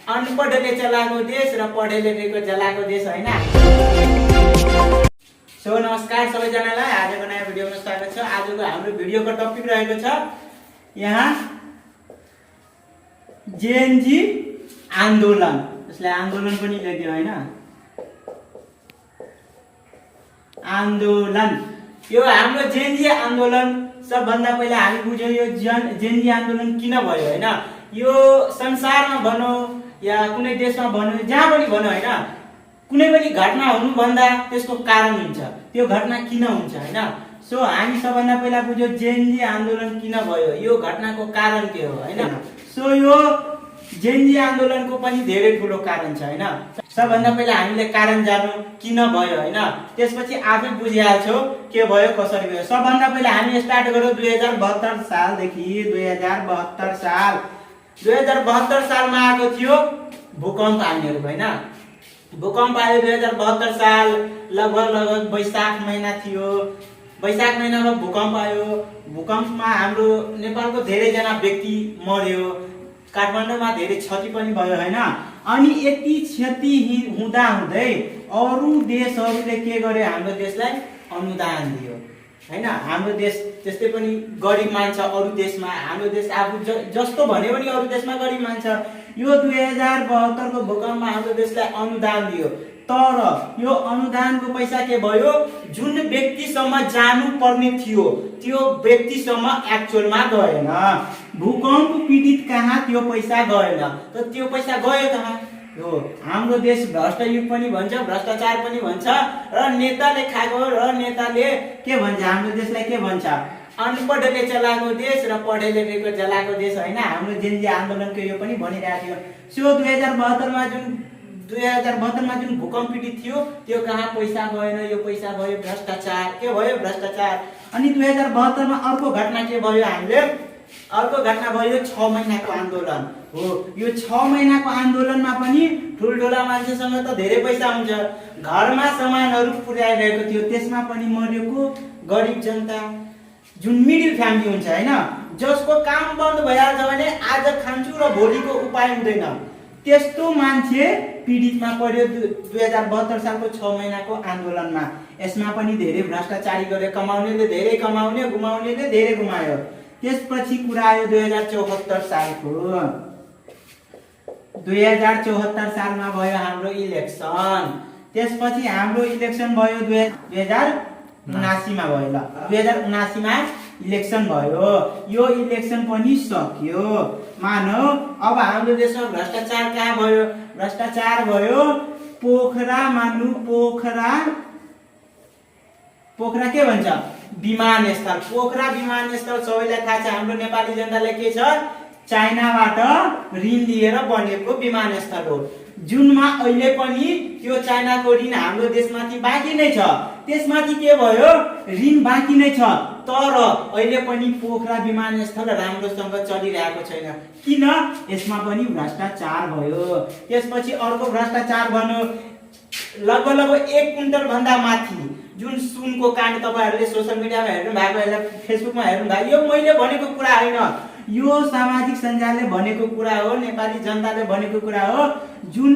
अनपढले चलाएको देश र पढे लेखेको जलाएको देश हैन। सो नमस्कार सबैजनालाई, आजको नयाँ भिडियोमा स्वागत छ। आजको हाम्रो भिडियोको टपिक रहेको छ यहाँ जेएनजी आन्दोलन। यसलाई आन्दोलन पनि लेख्यो हैन, आन्दोलन। यो हाम्रो जेएनजी आन्दोलन सबभन्दा पहिला हामी बुझ्यौं यो जेएनजी आन्दोलन किन भयो हैन। यो संसारमा भनौं या कुनै देशमा भनौं, जहाँ पनि भनौं हैन, कुनै पनि घटना हुनुभन्दा त्यसको कारण हुन्छ, त्यो घटना किन हुन्छ हैन। सो हामी सबभन्दा पहिला बुझ्यौं जेएनजी आन्दोलन किन भयो, यो घटनाको कारण के हो हैन। सो यो जेएनजी आन्दोलनको पनि धेरै ठूलो कारण छ हैन। सबभन्दा पहिला हामीले कारण जान्नु किन भयो हैन, त्यसपछि आफै बुझिहाल्छौ के भयो कसरी भयो। सबभन्दा पहिला हामी स्टार्ट गरौँ 2072 सालदेखि। 2072 सालमा आएको थियो भूकम्प हामीहरुको हैन। भूकम्प आयो 2072 साल, लगभग वैशाख महिना थियो। वैशाख महिनामा भूकम्प आयो। भूकम्पमा हाम्रो नेपालको धेरै जना व्यक्ति मर्यो, काठमाडौँमा धेरै क्षति पनि भयो हैन। अनि यति क्षति हुँदा हुँदै अरु देशहरुले के गरे, हाम्रो देशलाई अनुदान दियो हैन। हाम्रो देश त्यस्तै पनि गरिब मान्छ अरु देशमा, हाम्रो देश आफू जस्तो भन्यो भने अरु देशमा गरिब मान्छ। यो 2072 को भूकम्पमा हाम्रो देशलाई अनुदान दियो, तर यो अनुदानको पैसा के भयो, जुन व्यक्तिसम्म जानु पर्ने थियो त्यो व्यक्तिसम्म एक्चुअलमा गएन। भूकम्प पीडित कहाँ त्यो पैसा गएन, त त्यो पैसा गयो कहाँ? हो हाम्रो देश भ्रष्ट युग पनि भन्छ, भ्रष्टाचार पनि भन्छ, र नेताले खाएको र नेताले के भन्छ, हाम्रो देशलाई के भन्छ, अनपढले चलाएको देश र पढे लेखेको जलाएको देश हैन। हाम्रो जेएनजी आन्दोलनको यो पनि भनिरहेको थियो। सो 2072 मा जुन भूकम्प पीडित थियो त्यो कहाँ पैसा गएन, यो पैसा भयो भ्रष्टाचार। के भयो? भ्रष्टाचार। अनि 2072 मा अर्को घटना के भयो, हामीले अर्को घटना भयो 6 महिनाको आन्दोलन हो। यो 6 महिनाको आन्दोलनमा पनि ठुलठुला मान्छेसँग त धेरै पैसा हुन्छ, घरमा सामानहरु पुर्याइरहेको थियो, त्यसमा पनि मरेको गरिब जनता, जुन मिडल फ्यामिली हुन्छ हैन, जसको काम बन्द भइहाल्छ भने आज खान्छु र भोलिको उपाय हुँदैन, त्यस्तो मान्छे पीडितमा पर्यो 2072 सालको 6 महिनाको आन्दोलनमा। यसमा पनि धेरै भ्रष्टाचारी गरे, कमाउनेले धेरै कमाउने, गुमाउनेले धेरै गुमायो। त्यसपछि कुरा आयो 2074 सालको। 2074 सालमा भयो हाम्रो इलेक्सन। त्यसपछि हाम्रो इलेक्सन भयो 2079 मा भयो। ल 2079 मा इलेक्सन भयो। यो इलेक्सन पनि सक्यो। मानौ अब हाम्रो देशमा भ्रष्टाचार कहाँ भयो? भ्रष्टाचार भयो पोखरा। मान्नु पोखरा के भन्छ, विमानस्थल। पोखरा विमानस्थल सबैलाई थाहा छ, हाम्रो नेपाली जनताले के छ, चाइनाबाट ऋण लिएर बनेको विमानस्थल हो, जुनमा अहिले पनि त्यो चाइनाको ऋण हाम्रो देशमाथि बाँकी नै छ। त्यसमाथि के भयो, ऋण बाँकी नै छ, तर अहिले पनि पोखरा विमानस्थल राम्रोसँग चलिरहेको छैन। किन? यसमा पनि भ्रष्टाचार भयो। त्यसपछि अर्को भ्रष्टाचार भन्नु, लगभग 1 क्विन्टल भन्दा माथि जुन सुनको काण्ड तपाईहरुले सोशल मिडियामा हेर्नु भएको, यसलाई फेसबुकमा हेर्नु भएको, यो मैले भनेको कुरा हैन, यो सामाजिक सञ्जालले भनेको कुरा हो, नेपाली जनताले भनेको कुरा हो। जुन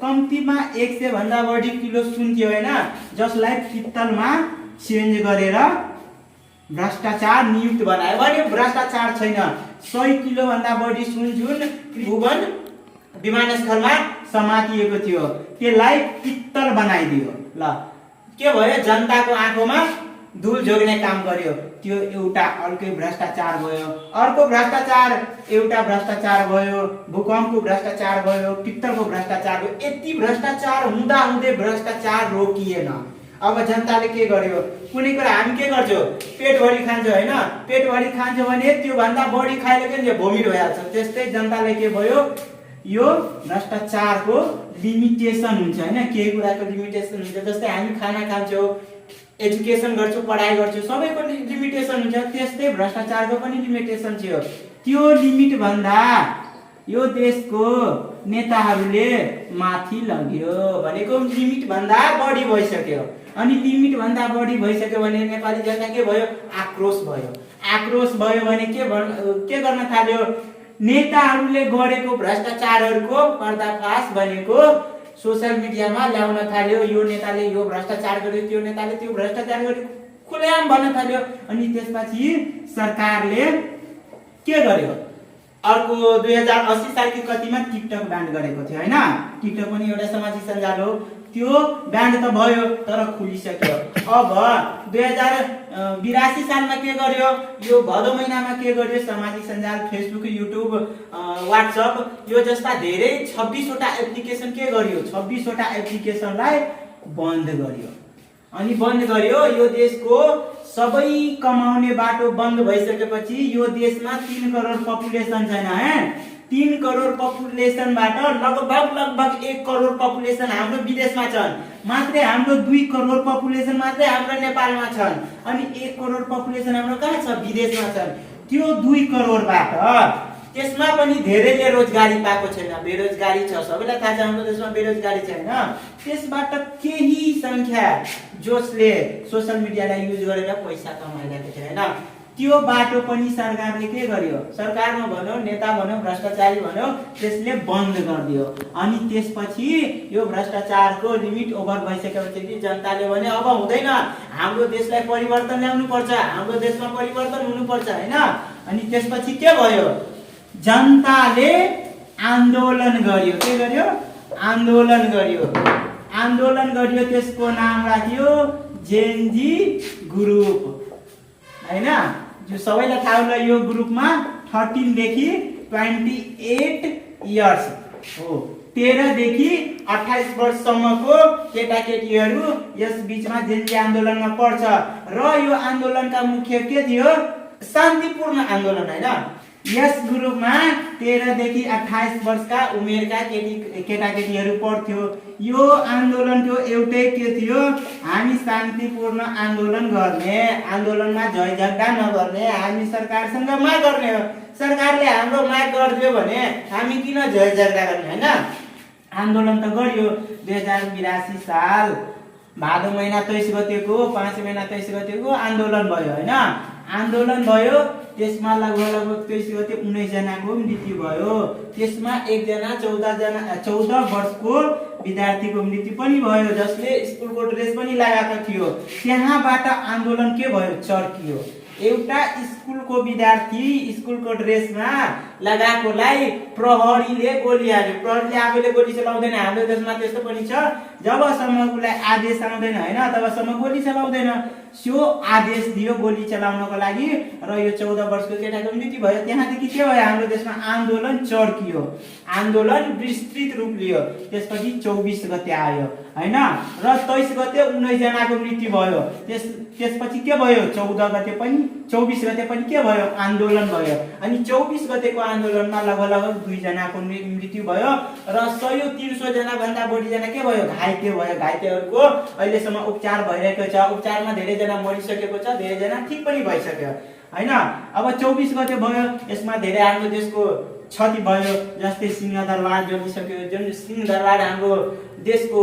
कम्तीमा 100 भन्दा बढी किलो सुन थियो हैन, जसलाई पित्तलमा चेन्ज गरेर भ्रष्टाचार नियुक्त बनायो भने भ्रष्टाचार छैन। 100 किलो भन्दा बढी सुन जुन त्रिभुवन विमानस्थलमा समातिएको थियो त्यसलाई पित्तल बनाइदियो। ल के भयो, जनताको आँखामा धुल झोक्ने काम गर्यो, त्यो एउटा अर्कै भ्रष्टाचार भयो। अर्को भ्रष्टाचार एउटा भ्रष्टाचार भयो, भूकम्पको भ्रष्टाचार भयो, पित्तलको भ्रष्टाचार भयो। यति भ्रष्टाचार हुँदा हुँदै भ्रष्टाचार रोकिएन। अब जनताले के गर्यो, कुनै कुरा हामी के गर्छौं, पेट भरि खान्छौं हैन, पेट भरि खान्छौं भने त्यो भन्दा बढी खाइले के भोमिट भइहाल्छ। त्यस्तै जनताले के भयो, यो भ्रष्टाचारको लिमिटेसन हुन्छ हैन, केही कुराको लिमिटेसन हुन्छ। जस्तै हामी खाना खान्छौं, एजुकेसन गर्छौं, पढाइ गर्छौं, सबैको लिमिटेसन हुन्छ, त्यस्तै भ्रष्टाचारको पनि लिमिटेसन थियो। त्यो लिमिट भन्दा यो देशको नेताहरूले माथि लग्यो भनेको लिमिट भन्दा बढी भइसक्यो। अनि लिमिट भन्दा बढी भइसक्यो भने नेपाली जनता के भयो, आक्रोश भयो। आक्रोश भयो भने के गर्न थाल्यो, नेताहरूले गरेको भ्रष्टाचारहरूको पर्दाफास भनेको सोशल मिडियामा ल्याउन थाल्यो। यो नेताले यो भ्रष्टाचार गर्यो, त्यो नेताले त्यो भ्रष्टाचार गर्यो, खुलेआम भन्न थाल्यो। अनि त्यसपछि सरकारले के गर्यो? अर्को 2080 सालको कतिमा टिकटक ब्यान गरेको थियो हैन? टिकटक पनि एउटा सामाजिक सञ्जाल हो। त्यो ब्यान त भयो तर खुलिसक्यो। अब 2082 सालमा के गर्यो? यो भदौ महिनामा के गर्यो? सामाजिक सञ्जाल फेसबुक, युट्युब, व्हाट्सएप यो जस्ता धेरै 26 वटा एप्लिकेसन के गर्यो? 26 वटा एप्लिकेसनलाई बन्द गर्यो। अनि बन्द गर्यो। यो देशको सबै कमाउने बाटो बन्द भइसकेपछि यो देशमा 3 करोड पपुलेसन छैन है। 3 करोड पपुलेसनबाट लगभग 1 करोड पपुलेसन हाम्रो विदेशमा छन्। मात्रै हाम्रो 2 करोड पपुलेसन मात्रै हाम्रो नेपालमा छन्। अनि 1 करोड पपुलेसन हाम्रो कहाँ छ? विदेशमा छन्। त्यो 2 करोडबाट त्यसमा पनि धेरैले रोजगारी पाएको छैन, बेरोजगारी छ। सबैलाई थाहा छ हाम्रो देशमा बेरोजगारी छैन। त्यसबाट केही संख्या जसले सोशल मिडियालाई युज गरेर पैसा कमाइरहेको छ हैन, त्यो बाटो पनि सरकारले के गर्यो? सरकारमा भन्यो, नेता भन्यो, भ्रष्टाचारी भन्यो, त्यसले बन्द गरिदियो। अनि त्यसपछि यो भ्रष्टाचारको लिमिट ओभर भइसकेपछि जनताले भने अब हुँदैन, हाम्रो देशलाई परिवर्तन ल्याउनु पर्छ, हाम्रो देशमा परिवर्तन हुनुपर्छ हैन। अनि त्यसपछि के भयो? जनताले आन्दोलन गर्यो। के गर्यो? आन्दोलन गर्यो। आन्दोलन गर्यो। त्यसको नाम राख्यो जेनजी ग्रुप हैन? जो सबैलाई थाहा होला यो ग्रुपमा 13 देखि 28 इयर्स हो। 13 देखि 28 वर्षसम्मको केटाकेटीहरू यस बीचमा जेनजी आन्दोलनमा पर्छ। र यो आन्दोलनका मुख्य के थियो? शान्तिपूर्ण आन्दोलन हैन। यस ग्रुपमा 13 देखि 28 वर्षका उमेरका केटाकेटीहरू पढ्थ्यो। यो आन्दोलनको एउटै के थियो? हामी शान्तिपूर्ण आन्दोलन गर्ने, आन्दोलनमा झै झगडा नगर्ने, हामी सरकारसँग माग गर्ने हो। सरकारले हाम्रो माग गरिदियो भने हामी किन झै झगडा गर्ने हैन? आन्दोलन त गर्यो। 2082 साल भादो महिना 23 गतेको 5 महिना 23 गतेको आन्दोलन भयो हैन? आन्दोलन भयो। त्यसमा लगभग 23 गते 19 जनाको मृत्यु भयो। त्यसमा 1 जना 14 वर्षको विद्यार्थीको मृत्यु पनि भयो, जसले स्कुलको ड्रेस पनि लगाएको थियो। त्यहाँबाट आन्दोलन के भयो? चर्कियो। एउटा स्कुलको विद्यार्थी स्कुलको ड्रेसमा लगाएकोलाई प्रहरीले गोली हाल्यो। प्रहरीले आफैले गोली चलाउँदैन, हाम्रो देशमा त्यस्तो पनि छ। जबसम्म उसलाई आदेश आउँदैन हैन, तबसम्म गोली चलाउँदैन। सो आदेश दियो गोली चलाउनको लागि र यो 14 वर्षको केटाको मृत्यु भयो। त्यहाँदेखि के भयो? हाम्रो देशमा आन्दोलन चर्कियो। आन्दोलन विस्तृत रूप लियो। त्यसपछि 24 गते आयो हैन? र 23 गते 19 जनाको मृत्यु भयो। त्यसपछि के भयो? 24 गते पनि के भयो? आन्दोलन भयो। अनि 24 गतेको आन्दोलनमा लगभग 2 जनाको मृत्यु भयो र 100-300 जना भन्दा बढी जना के भयो? घाइते भयो। घाइतेहरूको अहिलेसम्म उपचार भइरहेको छ। उपचारमा धेरै जना मरिसकेको छ, धेरै जना ठीक पनि भइसक्यो हैन? अब 24 गते भयो। यसमा धेरै हाम्रो देशको क्षति भयो। जस्तै सिंहदरबार जलिसक्यो। जुन सिंहदरबार हाम्रो देशको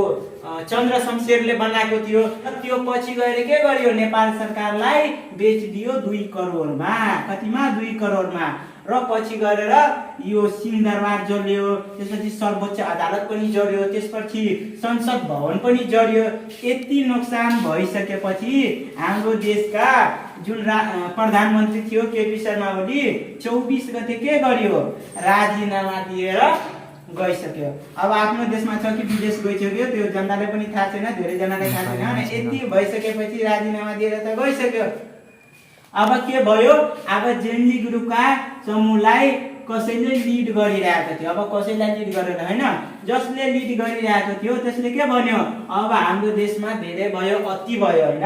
चन्द्र शमशेरले बनाएको थियो। त्यो पछि गएर के गर्यो? नेपाल सरकारलाई बेचिदियो 2 करोडमा। कतिमा? 2 करोडमा। र पछि गरेर यो सिंहदरबार जल्यो। त्यसपछि सर्वोच्च अदालत पनि जल्यो। त्यसपछि संसद भवन पनि जल्यो। यति नोक्सान भइसकेपछि हाम्रो देशका जुन प्रधानमन्त्री थियो केपी शर्मा ओली 24 गते के गर्यो? राजीनामा दिएर गइसक्यो। अब आफ्नो देशमा छ कि विदेश गइसक्यो त्यो जनताले पनि थाहा छैन, धेरै जनाले थाहा छैन। यति भइसकेपछि राजीनामा दिएर त गइसक्यो। अब के भयो? अब जेनजी ग्रुपका समूहलाई कसैले लिड गरिरहेको थियो। अब कसैलाई लिड गरेन हैन? जसले लिड गरिरहेको थियो त्यसले के भन्यो? अब हाम्रो देशमा धेरै भयो, अति भयो हैन?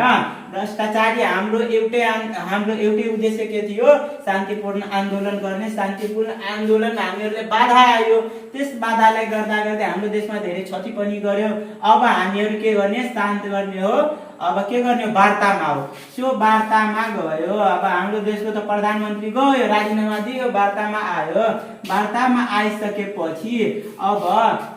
भ्रष्टाचारी हाम्रो एउटै उद्देश्य के थियो? शान्तिपूर्ण आन्दोलन गर्ने। शान्तिपूर्ण आन्दोलन हामीहरूले बाधा आयो। त्यस बाधालाई गर्दा गर्दै हाम्रो देशमा धेरै क्षति पनि गर्यो। अब हामीहरू के गर्ने? शान्त गर्ने हो। अब के गर्ने? वार्तामा हो। सो वार्तामा गयो। अब हाम्रो देशको त प्रधानमन्त्री गयो, राजीनामा दियो, वार्तामा आयो। वार्तामा आइसकेपछि अब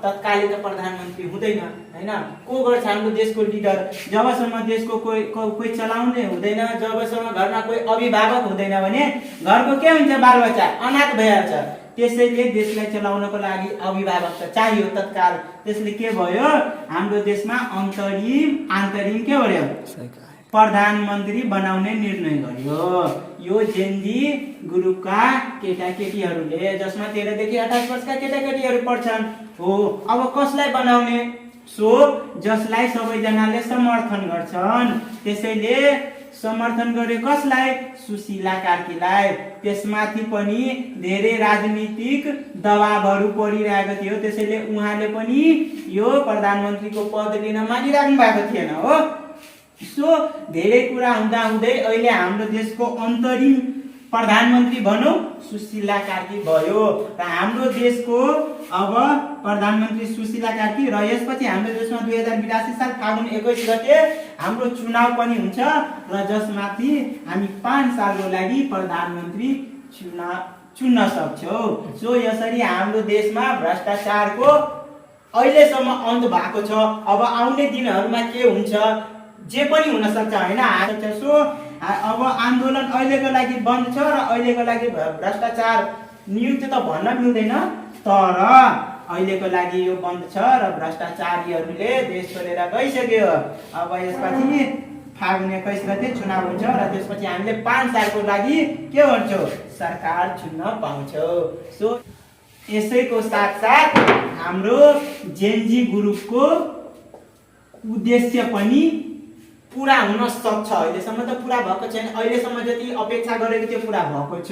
तत्कालीन प्रधानमन्त्री हुँदैन हैन? को गर्छ? हाम्रो देशको लिडर। जबसम्म देशको कोही चलाउने हुँदैन, जबसम्म घरमा कोही अभिभावक हुँदैन भने घरको के हुन्छ? बालबच्चा अनाथ भइहाल्छ। त्यसैले देशलाई चलाउनको लागि अभिभावक त चाहियो तत्काल। त्यसले के भयो, हाम्रो देशमा आन्तरिम के गर्यो, प्रधानमन्त्री बनाउने निर्णय गर्यो। यो जेनजी ग्रुपका केटाकेटीहरूले, जसमा 13 देखि 28 वर्षका केटाकेटीहरू पढ्छन् हो। अब कसलाई बनाउने, सो जसलाई सबैजनाले समर्थन गर्छन्। त्यसैले समर्थन गरे कसलाई, सुशीला कार्कीलाई। त्यसमाथि पनि धेरै राजनीतिक दबावहरू परिरहेको थियो, त्यसैले उहाँले पनि यो प्रधानमन्त्रीको पद लिन मानिराख्नु भएको थिएन हो। सो धेरै कुरा हुँदा हुँदै अहिले हाम्रो देशको अन्तरिम प्रधानमन्त्री भनौँ सुशीला कार्की भयो र हाम्रो देशको अब प्रधानमन्त्री सुशीला कार्की र यसपछि हाम्रो देशमा 2082 साल फागुन 21 गते हाम्रो चुनाव पनि हुन्छ र जसमाथि हामी 5 सालको लागि प्रधानमन्त्री चुन्न सक्छौँ। सो यसरी हाम्रो देशमा भ्रष्टाचारको अहिलेसम्म अन्त भएको छ। अब आउने दिनहरूमा के हुन्छ, जे पनि हुन सक्छ हैन। सो अब आन्दोलन अहिलेको लागि बन्द छ र अहिलेको लागि भ्रष्टाचार नियुक्त त भन्न मिल्दैन, तर अहिलेको लागि यो बन्द छ र भ्रष्टाचारीहरूले देश छोडेर गइसक्यो। अब यसपछि फागुन 21 गते चुनाव हुन्छ र त्यसपछि हामीले 5 सालको लागि के गर्छौँ, सरकार चुन्न पाउँछौँ। सो यसैको साथसाथ हाम्रो जेनजी ग्रुपको उद्देश्य पनि पुरा हुन सक्छ। अहिलेसम्म त पुरा भएको छैन, अहिलेसम्म जति अपेक्षा गरेको थियो पुरा भएको छ।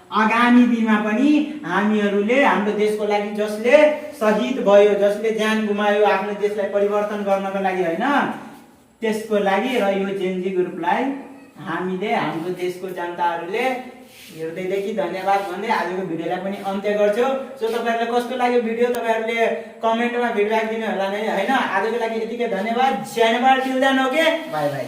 आगामी दिनमा पनि हामीहरूले हाम्रो देशको लागि जसले शहीद भयो, जसले ज्यान गुमायो आफ्नो देशलाई परिवर्तन गर्नको लागि हैन, त्यसको लागि र यो जेनजी ग्रुपलाई हामीले हाम्रो देशको जनताहरूले हृदयदेखि धन्यवाद भन्दै आजको भिडियोलाई पनि अन्त्य गर्छौँ। सो तपाईहरुलाई कस्तो लाग्यो भिडियो तपाईँहरूले कमेन्टमा फिडब्याक दिनु होला नै हैन। आजको लागि यतिकै धन्यवाद। Channel till then okay, bye by.